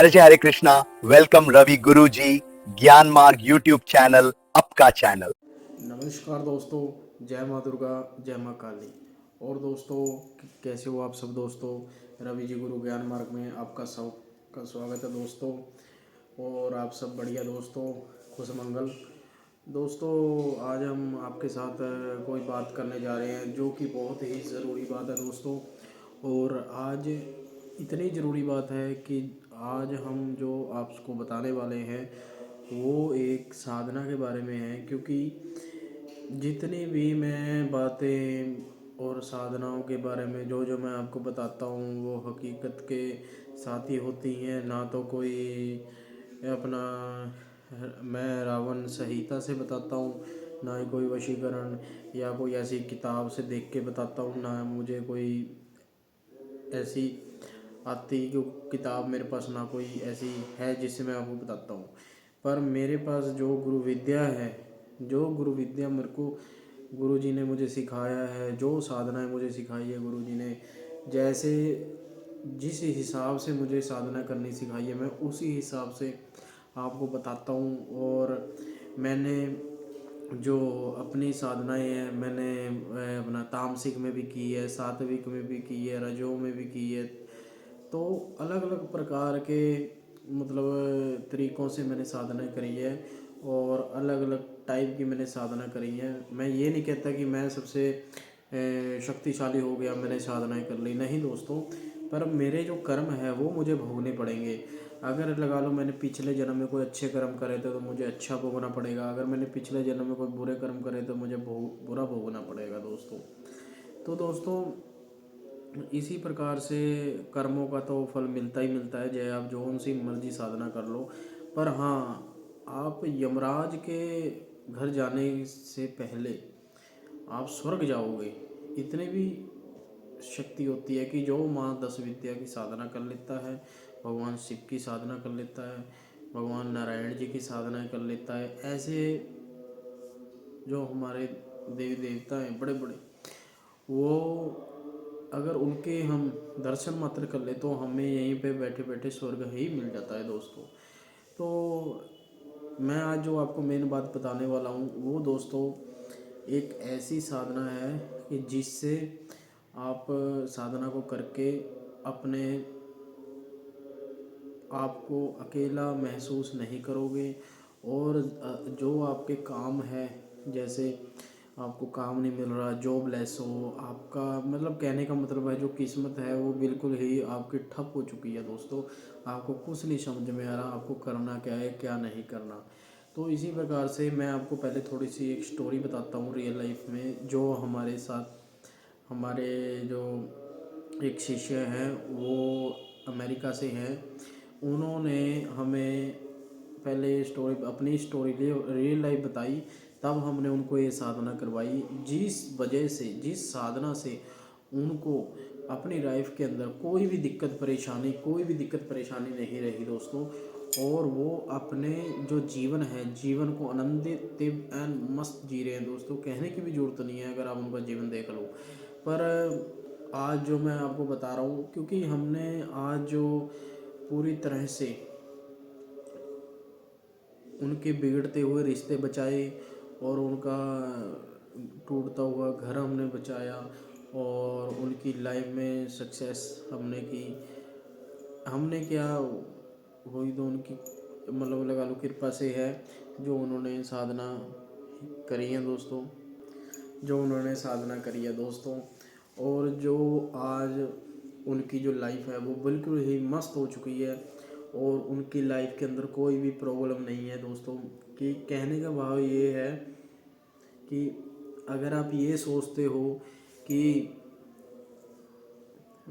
हरे जय हरे कृष्णा। वेलकम रवि गुरु जी, ज्ञान मार्ग यूट्यूब चैनल, आपका चैनल। नमस्कार दोस्तों, जय माँ दुर्गा, जय माँ काली। और दोस्तों, कैसे हो आप सब दोस्तों। रवि जी गुरु ज्ञान मार्ग में आपका सबका स्वागत है दोस्तों। और आप सब बढ़िया दोस्तों, खुश मंगल। दोस्तों, आज हम आपके साथ कोई बात करने जा रहे हैं जो कि बहुत ही ज़रूरी बात है दोस्तों। और आज इतनी ज़रूरी बात है कि आज हम जो आपको बताने वाले हैं वो एक साधना के बारे में है। क्योंकि जितनी भी मैं बातें और साधनाओं के बारे में जो जो मैं आपको बताता हूँ वो हकीकत के साथ ही होती हैं। ना तो कोई अपना मैं रावण संहिता से बताता हूँ, ना ही कोई वशीकरण या कोई ऐसी किताब से देख के बताता हूँ, ना मुझे कोई ऐसी आती कि किताब मेरे पास ना कोई ऐसी है जिससे मैं आपको बताता हूँ। पर मेरे पास जो गुरु विद्या है, जो गुरु विद्या मेरे को गुरु जी ने मुझे सिखाया है, जो साधनाएं मुझे सिखाई है गुरु जी ने, जैसे जिस हिसाब से मुझे साधना करनी सिखाई है मैं उसी हिसाब से आपको बताता हूँ। और मैंने जो अपनी साधनाएं हैं मैंने अपना तामसिक में भी की है, सात्विक में भी की है, रजो में भी की है। तो अलग अलग प्रकार के मतलब तरीक़ों से मैंने साधना करी है और अलग अलग टाइप की मैंने साधना करी है। मैं ये नहीं कहता कि मैं सबसे शक्तिशाली हो गया, मैंने साधनाएं कर ली, नहीं दोस्तों। पर मेरे जो कर्म है वो मुझे भोगने पड़ेंगे। अगर लगा लो मैंने पिछले जन्म में कोई अच्छे कर्म करे थे तो मुझे अच्छा भोगना पड़ेगा, अगर मैंने पिछले जन्म में कोई बुरे कर्म करे तो मुझे बुरा भोगना पड़ेगा दोस्तों। तो दोस्तों, इसी प्रकार से कर्मों का तो फल मिलता ही मिलता है, चाहे आप जो सी मर्जी साधना कर लो। पर हाँ, आप यमराज के घर जाने से पहले आप स्वर्ग जाओगे, इतनी भी शक्ति होती है कि जो माँ 10 विद्या की साधना कर लेता है, भगवान शिव की साधना कर लेता है, भगवान नारायण जी की साधना कर लेता है, ऐसे जो हमारे देवी देवता हैं बड़े बड़े, वो अगर उनके हम दर्शन मात्र कर ले तो हमें यहीं पे बैठे बैठे स्वर्ग ही मिल जाता है दोस्तों। तो मैं आज जो आपको मेन बात बताने वाला हूँ वो दोस्तों एक ऐसी साधना है कि जिससे आप साधना को करके अपने आपको अकेला महसूस नहीं करोगे। और जो आपके काम है, जैसे आपको काम नहीं मिल रहा, जॉबलेस हो, आपका मतलब कहने का मतलब है जो किस्मत है वो बिल्कुल ही आपकी ठप हो चुकी है दोस्तों, आपको कुछ नहीं समझ में आ रहा आपको करना क्या है क्या नहीं करना। तो इसी प्रकार से मैं आपको पहले थोड़ी सी एक स्टोरी बताता हूँ रियल लाइफ में जो हमारे साथ, हमारे जो एक शिष्य हैं वो अमेरिका से हैं। उन्होंने हमें पहले स्टोरी अपनी स्टोरी रियल लाइफ बताई, तब हमने उनको ये साधना करवाई जिस वजह से, जिस साधना से उनको अपनी लाइफ के अंदर कोई भी दिक्कत परेशानी नहीं रही दोस्तों। और वो अपने जो जीवन है, जीवन को आनंदित एंड मस्त जी रहे हैं दोस्तों। कहने की भी ज़रूरत नहीं है अगर आप उनका जीवन देख लो। पर आज जो मैं आपको बता रहा हूँ, क्योंकि हमने आज जो पूरी तरह से उनके बिगड़ते हुए रिश्ते बचाए और उनका टूटता हुआ घर हमने बचाया और उनकी लाइफ में सक्सेस हमने की। हमने क्या, वही तो उनकी मतलब लगा लो कृपा से है जो उन्होंने साधना करी है दोस्तों, जो उन्होंने साधना करी है दोस्तों। और जो आज उनकी जो लाइफ है वो बिल्कुल ही मस्त हो चुकी है और उनकी लाइफ के अंदर कोई भी प्रॉब्लम नहीं है दोस्तों। कि कहने का भाव ये है कि अगर आप ये सोचते हो कि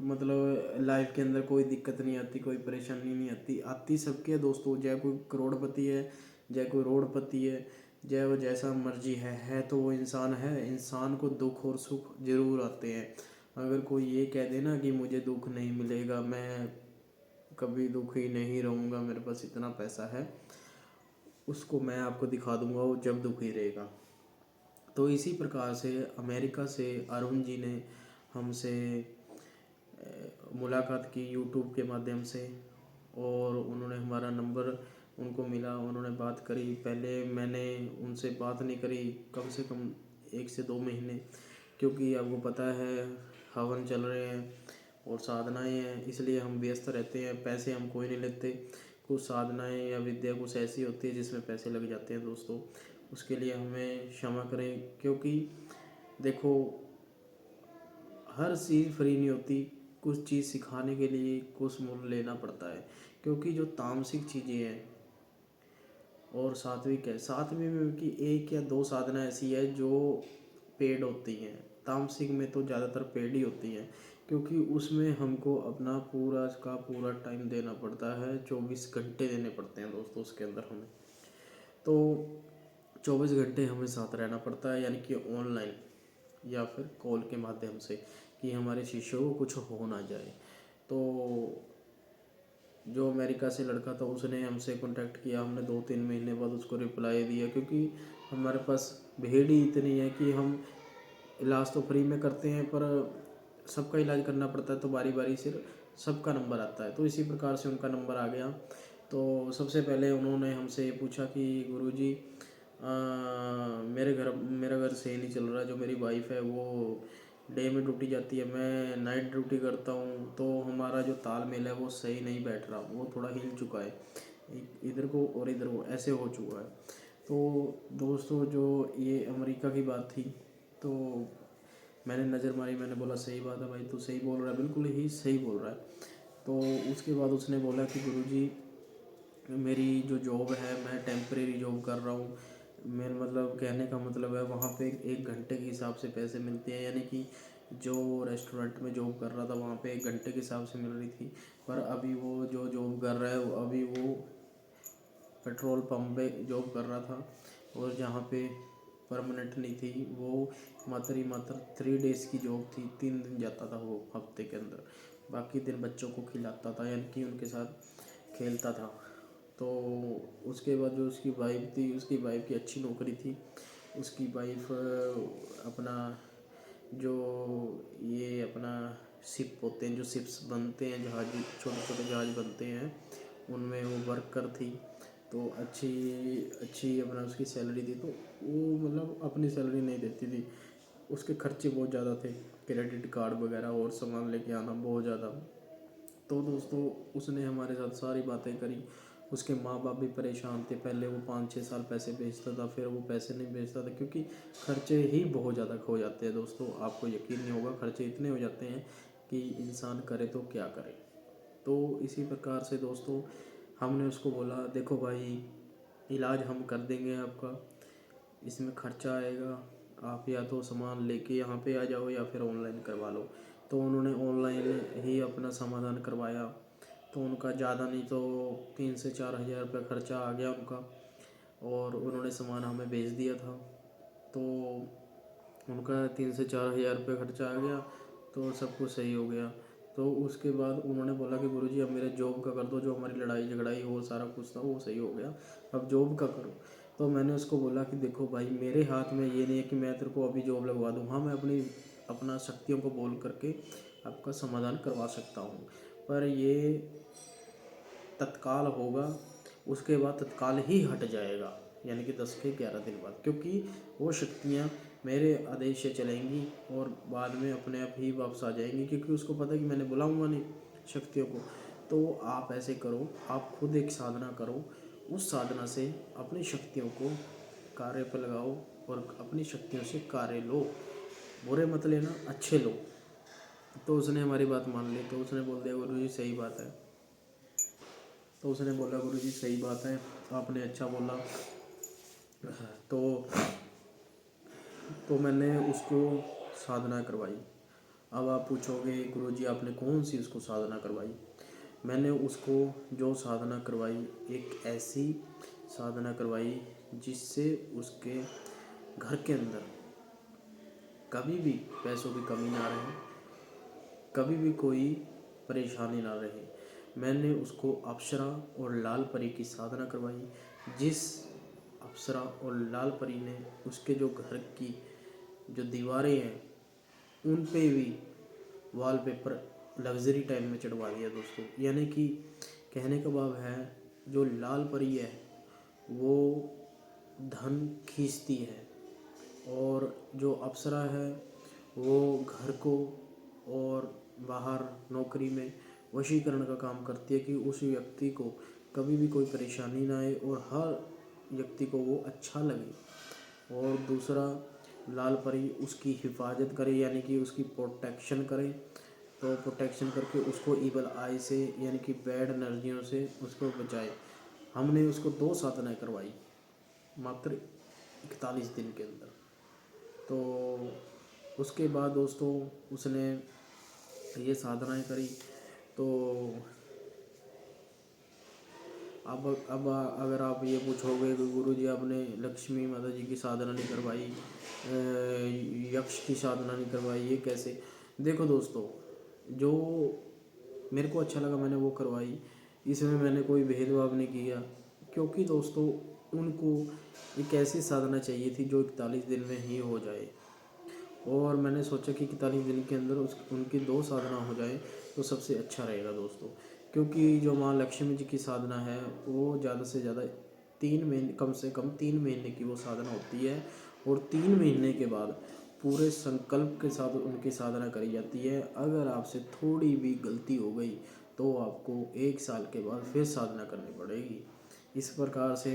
मतलब लाइफ के अंदर कोई दिक्कत नहीं आती, कोई परेशानी नहीं आती, आती सबके है दोस्तों। चाहे कोई करोड़पति है, चाहे कोई रोडपति है, चाहे वो जैसा मर्जी है तो वो इंसान है। इंसान को दुख और सुख जरूर आते हैं। अगर कोई ये कह देना कि मुझे दुख नहीं मिलेगा, मैं कभी दुखी नहीं रहूँगा, मेरे पास इतना पैसा है, उसको मैं आपको दिखा दूंगा वो जब दुखी रहेगा। तो इसी प्रकार से अमेरिका से अरुण जी ने हमसे मुलाकात की यूट्यूब के माध्यम से। और उन्होंने हमारा नंबर उनको मिला, उन्होंने बात करी। पहले मैंने उनसे बात नहीं करी कम से कम 1 से 2 महीने, क्योंकि आपको पता है हवन चल रहे हैं और साधनाएं हैं, इसलिए हम व्यस्त रहते हैं। पैसे हम कोई नहीं लेते, कुछ साधनाएं या विद्या कुछ ऐसी होती है जिसमें पैसे लग जाते हैं दोस्तों, उसके लिए हमें क्षमा करें। क्योंकि देखो, हर चीज़ फ्री नहीं होती, कुछ चीज़ सिखाने के लिए कुछ मूल्य लेना पड़ता है। क्योंकि जो तामसिक चीज़ें हैं और सात्विक है, सात्विक में कि 1 या 2 साधना ऐसी है जो पेड होती हैं, तामसिक में तो ज़्यादातर पेड ही होती हैं। क्योंकि उसमें हमको अपना पूरा का पूरा टाइम देना पड़ता है, 24 घंटे देने पड़ते हैं दोस्तों उसके अंदर हमें। तो 24 घंटे हमें साथ रहना पड़ता है, यानी कि ऑनलाइन या फिर कॉल के माध्यम से, कि हमारे शिष्यों को कुछ हो ना जाए। तो जो अमेरिका से लड़का था उसने हमसे कांटेक्ट किया, हमने 2-3 महीने बाद उसको रिप्लाई दिया। क्योंकि हमारे पास भीड़ ही इतनी है कि हम इलाज तो फ्री में करते हैं, पर सबका इलाज करना पड़ता है, तो बारी बारी से सबका नंबर आता है। तो इसी प्रकार से उनका नंबर आ गया। तो सबसे पहले उन्होंने हमसे ये पूछा कि गुरुजी, मेरा घर सही नहीं चल रहा। जो मेरी वाइफ है वो डे में ड्यूटी जाती है, मैं नाइट ड्यूटी करता हूँ, तो हमारा जो तालमेल है वो सही नहीं बैठ रहा, वो थोड़ा हिल चुका है, इधर को और इधर को ऐसे हो चुका है। तो दोस्तों, जो ये अमेरिका की बात थी, तो मैंने नज़र मारी, मैंने बोला सही बात है भाई, तू सही बोल रहा है, बिल्कुल ही सही बोल रहा है। तो उसके बाद उसने बोला कि गुरुजी, मेरी जो जॉब है, मैं टेम्परेरी जॉब कर रहा हूँ। मेरा मतलब कहने का मतलब है, वहाँ पे 1 घंटे के हिसाब से पैसे मिलते हैं, यानी कि जो रेस्टोरेंट में जॉब कर रहा था वहाँ पे 1 घंटे के हिसाब से मिल रही थी। पर अभी वो जो जॉब कर रहा है अभी वो पेट्रोल पंप पे जॉब कर रहा था, और जहाँ पे परमानेंट नहीं थी, वो मात्र 3 डेज़ की जॉब थी। 3 दिन जाता था वो हफ्ते के अंदर, बाकी दिन बच्चों को खिलाता था, यानी कि उनके साथ खेलता था। तो उसके बाद जो उसकी वाइफ थी, उसकी वाइफ की अच्छी नौकरी थी। उसकी वाइफ अपना जो ये अपना शिप होते हैं, जो शिप्स बनते हैं, जहाज, छोटे छोटे जहाज बनते हैं, उनमें वो वर्कर थी। तो अच्छी अच्छी अपना उसकी सैलरी थी। तो वो मतलब अपनी सैलरी नहीं देती थी, उसके खर्चे बहुत ज़्यादा थे, क्रेडिट कार्ड वगैरह और सामान लेके आना बहुत ज़्यादा। तो दोस्तों, उसने हमारे साथ सारी बातें करी। उसके माँ बाप भी परेशान थे, पहले वो 5-6 साल पैसे भेजता था, फिर वो पैसे नहीं भेजता था, क्योंकि खर्चे ही बहुत ज़्यादा हो जाते हैं दोस्तों। आपको यकीन नहीं होगा, खर्चे इतने हो जाते हैं कि इंसान करे तो क्या करे। तो इसी प्रकार से दोस्तों, हमने उसको बोला, देखो भाई, इलाज हम कर देंगे आपका, इसमें खर्चा आएगा, आप या तो सामान लेके यहाँ पे आ जाओ या फिर ऑनलाइन करवा लो। तो उन्होंने ऑनलाइन ही अपना समाधान करवाया। तो उनका ज़्यादा नहीं तो 3 से 4 हज़ार रुपये खर्चा आ गया उनका, और उन्होंने सामान हमें भेज दिया था। तो उनका 3 से 4 हज़ार रुपये खर्चा आ गया, तो सब कुछ सही हो गया। तो उसके बाद उन्होंने बोला कि गुरुजी, अब मेरे जॉब का कर दो, जो हमारी लड़ाई झगड़ाई हो सारा कुछ था वो सही हो गया, अब जॉब का करो। तो मैंने उसको बोला कि देखो भाई, मेरे हाथ में ये नहीं है कि मैं तेरे को अभी जॉब लगवा दूँ। हाँ, मैं अपना शक्तियों को बोल करके आपका समाधान करवा सकता हूँ, पर ये तत्काल होगा, उसके बाद तत्काल ही हट जाएगा, यानी कि 10 से 11 दिन बाद। क्योंकि वो शक्तियाँ मेरे आदेश से चलेंगी और बाद में अपने आप ही वापस आ जाएंगी, क्योंकि उसको पता है कि मैंने बुलाऊंगा नहीं शक्तियों को। तो आप ऐसे करो, आप खुद एक साधना करो, उस साधना से अपनी शक्तियों को कार्य पर लगाओ और अपनी शक्तियों से कार्य लो, बुरे मत लेना, अच्छे लो। तो उसने हमारी बात मान ली। तो उसने बोल दिया, गुरु जी सही बात है। तो उसने बोला, गुरुजी सही बात है, आपने अच्छा बोला। तो मैंने उसको साधना करवाई। अब आप पूछोगे, गुरुजी आपने कौन सी उसको साधना करवाई? मैंने उसको जो साधना करवाई, एक ऐसी साधना करवाई जिससे उसके घर के अंदर कभी भी पैसों की कमी ना रहे, कभी भी कोई परेशानी ना रहे। मैंने उसको अप्सरा और लाल परी की साधना करवाई, जिस अप्सरा और लाल परी ने उसके जो घर की जो दीवारें हैं उन पे भी वॉलपेपर लग्जरी टाइप में चढ़वा दिया दोस्तों। यानी कि कहने का भाव है जो लाल परी है वो धन खींचती है, और जो अप्सरा है वो घर को और बाहर नौकरी में वशीकरण का काम करती है कि उस व्यक्ति को कभी भी कोई परेशानी ना आए और हर व्यक्ति को वो अच्छा लगे। और दूसरा, लाल परी उसकी हिफाजत करे यानी कि उसकी प्रोटेक्शन करे, तो प्रोटेक्शन करके उसको ईवल आई से यानी कि बैड एनर्जियों से उसको बचाए। हमने उसको 2 साधनाएं करवाई मात्र 41 दिन के अंदर। तो उसके बाद दोस्तों उसने ये साधनाएं करी। तो अब अगर आप ये पूछोगे कि गुरुजी आपने लक्ष्मी माता जी की साधना नहीं करवाई, यक्ष की साधना नहीं करवाई, ये कैसे? देखो दोस्तों, जो मेरे को अच्छा लगा मैंने वो करवाई, इसमें मैंने कोई भेदभाव नहीं किया, क्योंकि दोस्तों उनको एक ऐसी साधना चाहिए थी जो 41 दिन में ही हो जाए। और मैंने सोचा कि 41 दिन के अंदर उनकी 2 साधना हो जाए तो सबसे अच्छा रहेगा दोस्तों, क्योंकि जो माँ लक्ष्मी जी की साधना है वो ज़्यादा से ज़्यादा 3 महीने, कम से कम 3 महीने की वो साधना होती है, और 3 महीने के बाद पूरे संकल्प के साथ उनकी साधना करी जाती है। अगर आपसे थोड़ी भी गलती हो गई तो आपको 1 साल के बाद फिर साधना करनी पड़ेगी। इस प्रकार से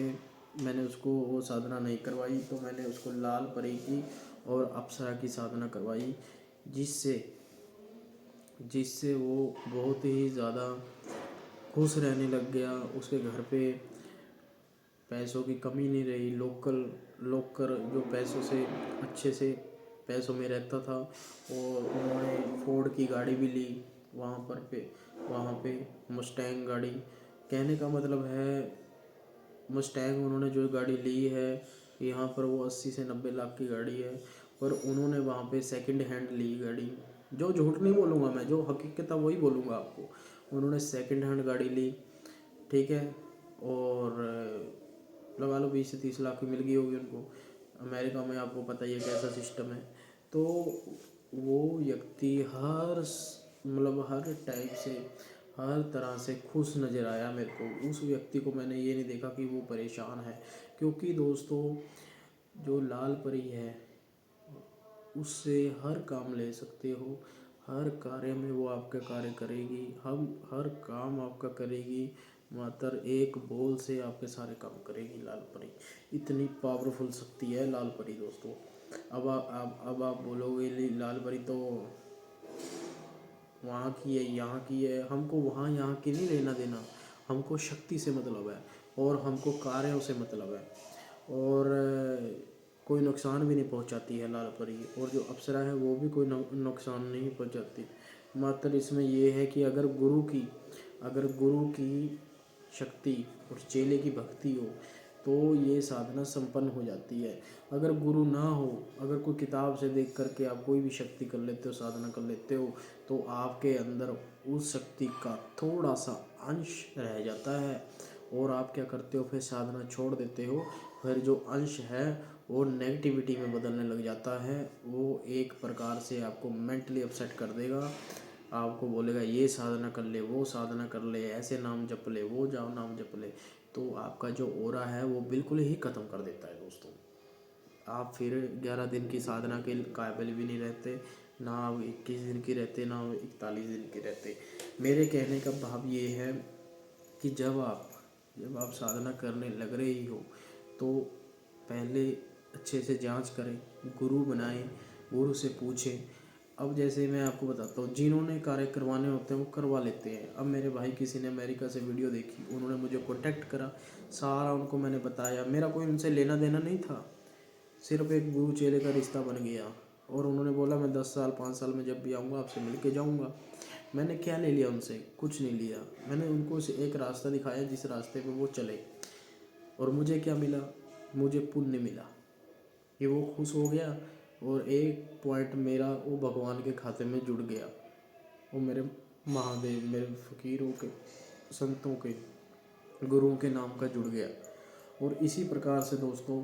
मैंने उसको वो साधना नहीं करवाई, तो मैंने उसको लाल परी की और अप्सरा की साधना करवाई, जिससे जिससे वो बहुत ही ज़्यादा खुश रहने लग गया। उसके घर पे पैसों की कमी नहीं रही। लोकर जो पैसों से अच्छे से पैसों में रहता था, और उन्होंने फोर्ड की गाड़ी भी ली वहाँ पे मस्टैंग गाड़ी। कहने का मतलब है मस्टैंग उन्होंने जो गाड़ी ली है, यहाँ पर वो 80 से 90 लाख की गाड़ी है, पर उन्होंने वहाँ पे सेकंड हैंड ली गाड़ी। जो झूठ नहीं बोलूँगा मैं, जो हकीकत है वही बोलूँगा आपको। उन्होंने सेकंड हैंड गाड़ी ली, ठीक है, और लगा लो 20 से 30 लाख की मिल गई होगी उनको। अमेरिका में आपको पता ही है कैसा सिस्टम है। तो वो व्यक्ति मतलब हर टाइप से, हर तरह से खुश नज़र आया मेरे को। उस व्यक्ति को मैंने ये नहीं देखा कि वो परेशान है, क्योंकि दोस्तों जो लाल परी है उससे हर काम ले सकते हो, हर कार्य में वो आपका कार्य करेगी, हम हर काम आपका करेगी, मात्र एक बोल से आपके सारे काम करेगी लाल परी। इतनी पावरफुल शक्ति है लाल परी दोस्तों। अब आप बोलोगे लाल परी तो वहाँ की है, यहाँ की है। हमको वहाँ यहाँ की नहीं लेना देना, हमको शक्ति से मतलब है, और हमको कार्यों से मतलब है, और कोई नुकसान भी नहीं पहुँचाती है लाल परी। और जो अप्सरा है वो भी कोई नुकसान नहीं पहुँचाती। मात्र इसमें ये है कि अगर गुरु की शक्ति और चेले की भक्ति हो तो ये साधना संपन्न हो जाती है। अगर गुरु ना हो, अगर कोई किताब से देख करके आप कोई भी शक्ति कर लेते हो, साधना कर लेते हो, तो आपके अंदर उस शक्ति का थोड़ा सा अंश रह जाता है, और आप क्या करते हो, फिर साधना छोड़ देते हो। फिर जो अंश है वो नेगेटिविटी में बदलने लग जाता है। वो एक प्रकार से आपको मेंटली अपसेट कर देगा। आपको बोलेगा ये साधना कर ले, वो साधना कर ले, ऐसे नाम जप ले, वो जाओ नाम जप ले, तो आपका जो ओरा है वो बिल्कुल ही ख़त्म कर देता है दोस्तों। आप फिर 11 दिन की साधना के काबिल भी नहीं रहते, ना आप 21 दिन की रहते, ना 41 दिन की रहते। मेरे कहने का भाव ये है कि जब आप साधना करने लग रहे ही हो तो पहले अच्छे से जांच करें, गुरु बनाएं, गुरु से पूछें। अब जैसे मैं आपको बताता हूँ, जिन्होंने कार्य करवाने होते हैं वो करवा लेते हैं। अब मेरे भाई किसी ने अमेरिका से वीडियो देखी, उन्होंने मुझे कांटेक्ट करा, सारा उनको मैंने बताया। मेरा कोई उनसे लेना देना नहीं था, सिर्फ एक गुरु चेले का रिश्ता बन गया। और उन्होंने बोला मैं 10 साल 5 साल में जब भी आऊँगा आपसे मिल के जाऊँगा। मैंने क्या ले लिया उनसे? कुछ नहीं लिया। मैंने उनको एक रास्ता दिखाया जिस रास्ते पे वो चले, और मुझे क्या मिला? मुझे पुण्य मिला कि वो खुश हो गया, और एक पॉइंट मेरा वो भगवान के खाते में जुड़ गया। वो मेरे महादेव, मेरे फ़कीरों के, संतों के, गुरुओं के नाम का जुड़ गया। और इसी प्रकार से दोस्तों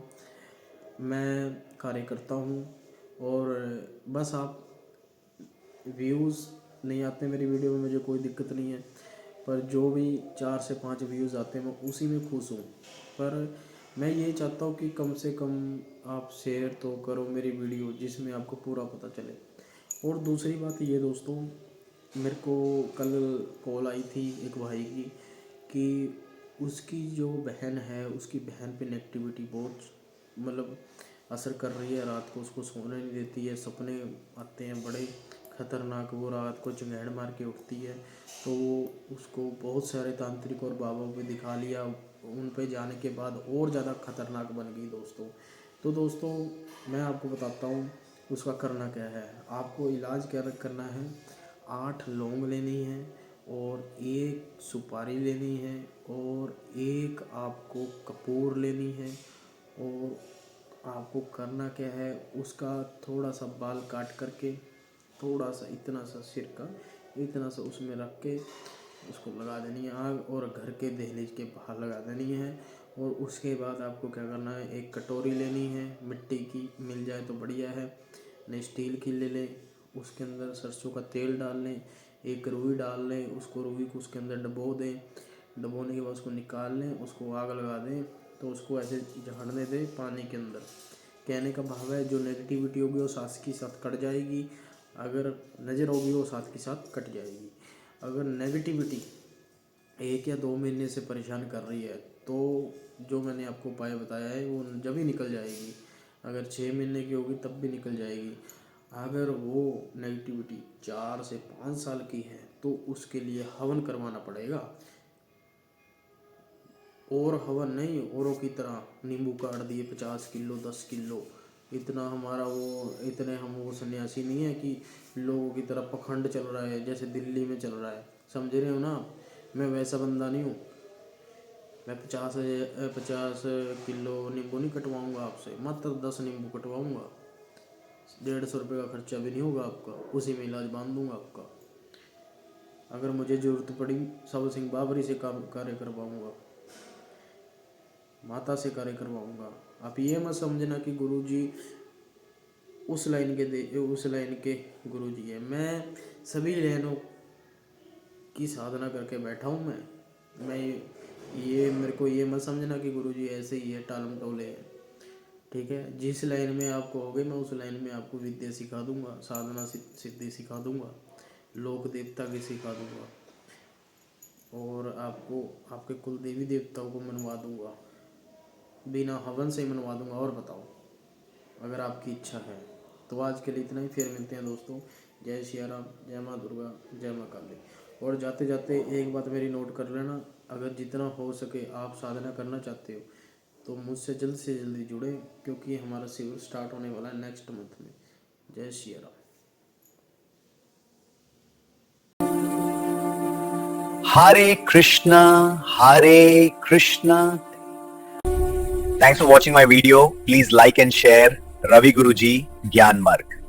मैं कार्य करता हूँ। और बस आप व्यूज़ नहीं आते मेरी वीडियो में, मुझे कोई दिक्कत नहीं है, पर जो भी 4 से 5 व्यूज़ आते हैं मैं उसी में खुश हूँ। पर मैं ये चाहता हूँ कि कम से कम आप शेयर तो करो मेरी वीडियो, जिसमें आपको पूरा पता चले। और दूसरी बात ये दोस्तों, मेरे को कल कॉल आई थी एक भाई की कि उसकी जो बहन है, उसकी बहन पे नेगेटिविटी बहुत मतलब असर कर रही है। रात को उसको सोने नहीं देती है, सपने आते हैं बड़े खतरनाक। वो रात को चंगेड़ मार के उठती है। तो उसको बहुत सारे तांत्रिक और बाबाओं पे दिखा लिया। उन पे जाने के बाद और ज़्यादा खतरनाक बन गई दोस्तों। तो दोस्तों मैं आपको बताता हूँ उसका करना क्या है। आपको इलाज क्या करना है, 8 लौंग लेनी है और 1 सुपारी लेनी है और 1 आपको कपूर लेनी है। और आपको करना क्या है, उसका थोड़ा सा बाल काट करके, थोड़ा सा इतना सा सिर का इतना सा उसमें रख के उसको लगा देनी है आग, और घर के दहलीज के बाहर लगा देनी है। और उसके बाद आपको क्या करना है, एक कटोरी लेनी है, मिट्टी की मिल जाए तो बढ़िया है, नहीं स्टील की ले लें। उसके अंदर सरसों का तेल डाल लें, एक रुई डाल लें, उसको रुई को उसके अंदर डबो दें। डबोने के बाद उसको निकाल लें, उसको आग लगा दें, तो उसको ऐसे झाड़ने दें पानी के अंदर। कहने का भाव है जो नेगेटिविटी होगी वो साथ के साथ कट जाएगी, अगर नज़र होगी वो साथ के साथ कट जाएगी। अगर नेगेटिविटी 1 या 2 महीने से परेशान कर रही है तो जो मैंने आपको उपाय बताया है वो जब ही निकल जाएगी। अगर 6 महीने की होगी तब भी निकल जाएगी। अगर वो नेगेटिविटी 4 से 5 साल की है तो उसके लिए हवन करवाना पड़ेगा। और हवन नहीं, औरों की तरह नींबू काट दिए 50 किलो 10 किलो, इतना हमारा वो इतने हम वो सन्यासी नहीं है कि लोगों की तरह पखंड चल रहा है जैसे दिल्ली में चल रहा है। समझ रहे हो ना, मैं वैसा बंदा नहीं हूँ। मैं 50 किलो नींबू नहीं कटवाऊँगा आपसे, मात्र 10 नींबू कटवाऊँगा। 150 रुपये का खर्चा भी नहीं होगा आपका, उसी में इलाज बांध दूँगा आपका। अगर मुझे ज़रूरत पड़ी सब सिंह बाबरी से काम कार्य करवाऊँगा, माता से कार्य करवाऊँगा। आप ये मत समझना कि गुरुजी उस लाइन के गुरुजी है। मैं सभी लाइनों की साधना करके बैठा हूँ। मैं ये मेरे को ये मत समझना कि गुरुजी ऐसे ही है, टालम टोले है। ठीक है, जिस लाइन में आप कहोगे मैं उस लाइन में आपको विद्या सिखा दूंगा, साधना सिद्धि सिखा दूंगा, लोक देवता की सिखा दूंगा, और आपको आपके कुल देवी देवताओं को मनवा दूंगा, बिना हवन से मनवा दूंगा। और बताओ, अगर आपकी इच्छा है तो आज के लिए इतना ही। फिर मिलते हैं दोस्तों। जय सिया राम, जय माँ दुर्गा, जय माँ काली। और जाते जाते एक बात मेरी नोट कर लेना, अगर जितना हो सके आप साधना करना चाहते हो तो मुझसे जल्द से जल्दी जुड़े, क्योंकि हमारा शिविर स्टार्ट होने वाला है नेक्स्ट मंथ में। जय Siya Ram. Hare Krishna, Hare Krishna. Thanks for watching my video. Please like and share Ravi Guruji Gyan Marg.